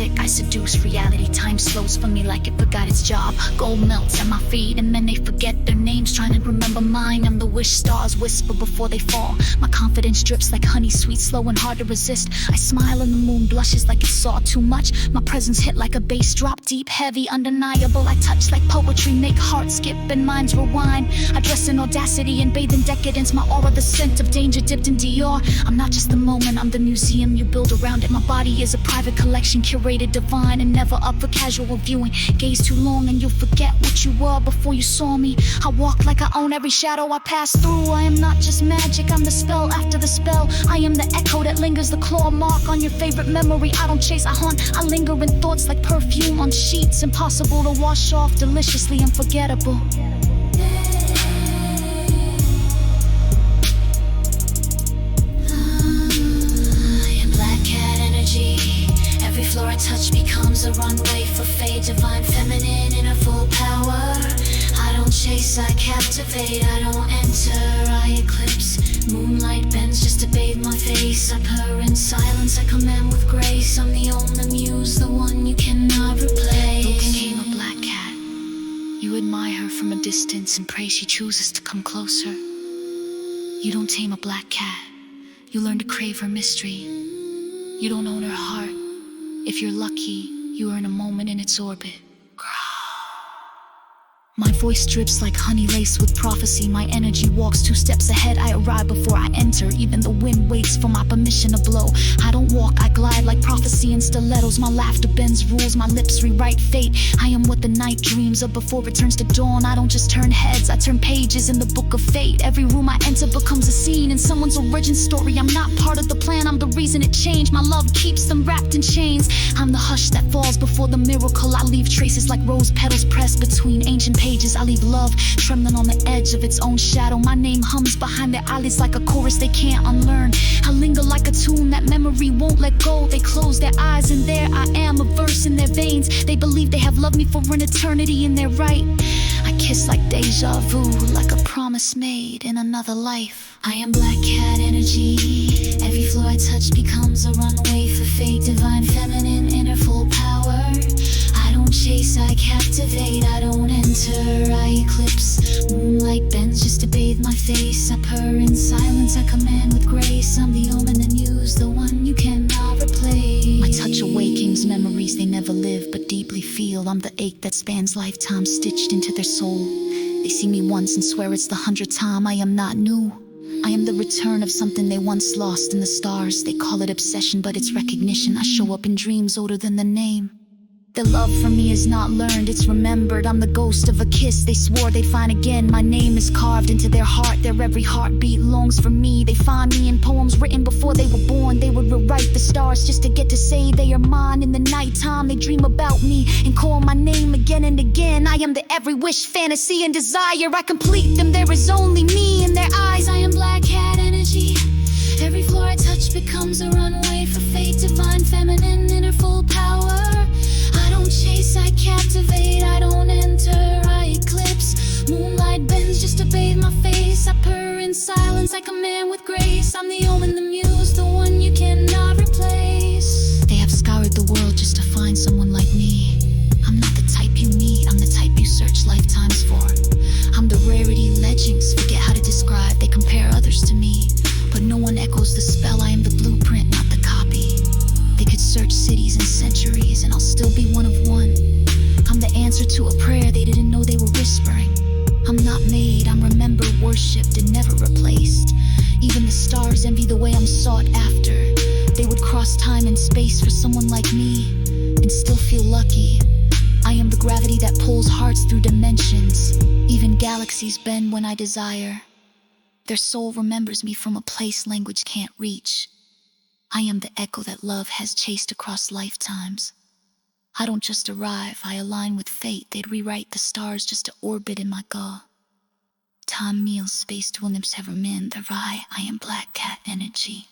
magic, I seduce reality. Time slows for me like it forgot its job. Gold melts at my feet and then they forget their names, trying to remember mine. I'm the wish stars whisper before they fall. My confidence drips like honey, sweet, slow and hard to resist. I smile and the moon blushes like it saw too much. My presence hit like a bass drop, deep, heavy, undeniable. I touch like poetry, make hearts skip and minds rewind. I dress in audacity and bathe in decadence. My aura, the scent of danger dipped in Dior. I'm not just the moment, I'm the museum you build around it. My body is a private collection, curated, divine, and never up for casual viewing. Gaze too long and you'll forget what you were before you saw me. I walk like I own every shadow I pass through. I am not just magic, I'm the spell after the spell. I am the echo that lingers, the claw mark on your favorite memory. I don't chase, I haunt, I linger in thoughts like perfume on sheets. Impossible to wash off, deliciously unforgettable. Every floor I touch becomes a runway for fate. Divine feminine in her full power. I don't chase, I captivate. I don't enter, I eclipse. Moonlight bends just to bathe my face. I purr in silence, I command with grace. I'm the only muse, the one you cannot replace. You became a black cat. You admire her from a distance and pray she chooses to come closer. You don't tame a black cat. You learn to crave her mystery. You don't own her heart. If you're lucky, you earn a moment in its orbit. My voice drips like honey laced with prophecy. My energy walks 2 steps ahead. I arrive before I enter. Even the wind waits for my permission to blow. I don't walk, I glide like prophecy in stilettos. My laughter bends rules, my lips rewrite fate. I am what the night dreams of before it turns to dawn. I don't just turn heads, I turn pages in the book of fate. Every room I enter becomes a scene in someone's origin story. I'm not part of the plan, I'm the reason it changed. My love keeps them wrapped in chains. I'm the hush that falls before the miracle. I leave traces like rose petals pressed between ancient pages. I leave love trembling on the edge of its own shadow. My name hums behind their eyelids like a chorus they can't unlearn. I linger like a tune that memory won't let go. They close their eyes and there I am, a verse in their veins. They believe they have loved me for an eternity and they're right. I kiss like deja vu, like a promise made in another life. I am black cat energy. Every floor I touch becomes a runway for fate. Divine feminine in her full power. I don't chase, I captivate. I don't enter, I eclipse. Moonlight bends just to bathe my face. I purr in silence, I command with grace. I'm the omen and muse, the one you cannot replace. My touch awakens memories they never live but deeply feel. I'm the ache that spans lifetime stitched into their soul. They see me once and swear it's the 100th time. I am not new. I am the return of something they once lost in the stars. They call it obsession, but it's recognition. I show up in dreams older than the name. Their love for me is not learned, it's remembered. I'm the ghost of a kiss they swore they'd find again. My name is carved into their heart. Their every heartbeat longs for me. They find me in poems written before they were born. They would rewrite the stars just to get to say they are mine. In the nighttime they dream about me and call my name again and again. I am the every wish, fantasy and desire. I complete them, there is only me in their eyes. I am black cat energy. Every floor I touch becomes a runway for fate. Divine feminine in her full power. I don't chase, I captivate. I don't enter, I eclipse. Moonlight bends just to bathe my face. I purr in silence, I command with grace. I'm the omen, the muse, the one you cannot replace. They have scoured the world just to find someone like me. I'm not the type you meet, I'm the type you search lifetimes for. I'm the rarity legends forget how to describe. They compare others to me, but no one echoes the spell. I am the blueprint, not the copy. They could search cities and centuries and I'll still be one of one. I'm the answer to a prayer they didn't know they were whispering. I'm not made, I'm remembered, worshipped, and never replaced. Even the stars envy the way I'm sought after. They would cross time and space for someone like me and still feel lucky. I am the gravity that pulls hearts through dimensions. Even galaxies bend when I desire. Their soul remembers me from a place language can't reach. I am the echo that love has chased across lifetimes. I don't just arrive, I align with fate. They'd rewrite the stars just to orbit in my gall. Time meals, space to limps ever mend their eye. I am black cat energy.